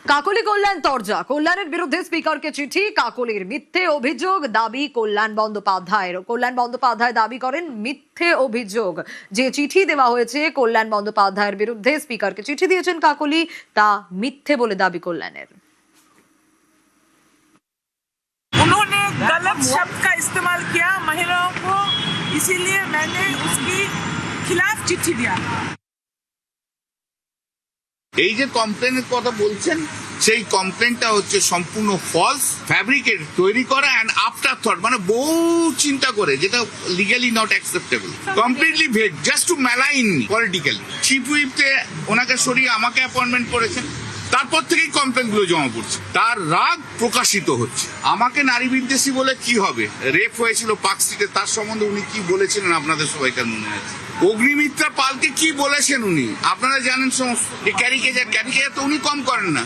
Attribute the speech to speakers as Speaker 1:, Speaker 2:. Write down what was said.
Speaker 1: কাকলি কল্যাণ তরজা, কল্যাণের বিরুদ্ধে স্পিকারকে চিঠি, কাকলির মিথ্যে অভিযোগ দাবি কল্যাণ বন্দ্যোপাধ্যায়ের। কল্যাণ বন্দ্যোপাধ্যায় দাবি করেন মিথ্যে অভিযোগ যে চিঠি দেওয়া হয়েছে কল্যাণ বন্দ্যোপাধ্যায়ের বিরুদ্ধে, স্পিকারকে চিঠি দিয়েছেন কাকলি, তা মিথ্যে বলে দাবি কল্যাণের।
Speaker 2: उन्होंने गलत शब्द का इस्तेमाल किया महिलाओं को, इसीलिए मैंने उसकी खिलाफ चिट्ठी दिया।
Speaker 3: এই যে কমপ্লেনের কথা বলছেন, সেই কমপ্লেনটা হচ্ছে সম্পূর্ণ ফলস, ফ্যাব্রিকেট, তৈরি করা এন্ড আফটার থট, মানে বহু চিন্তা করে, যেটা legally not acceptable, completely veg, just to malign me politically. Chief হুইপতে ওনাকে সরিয়ে আমাকে অ্যাপয়েন্টমেন্ট করেছেন, তারপর থেকেই কমপ্লেন গুলো জমা পড়ছে, তার রাগ প্রকাশিত হচ্ছে। আমাকে নারী বিদ্বেষী বলে কি হবে? রেপ হয়েছিল পার্ক স্ট্রিটে, তার সম্বন্ধে উনি কি বলেছিলেন আপনাদের সবাইকার মনে আছে? অগ্নিমিত্রা পালকে কি বলেছেন উনি আপনারা জানেন সমস্ত। ক্যারিকেচার তো উনি কম করেন না।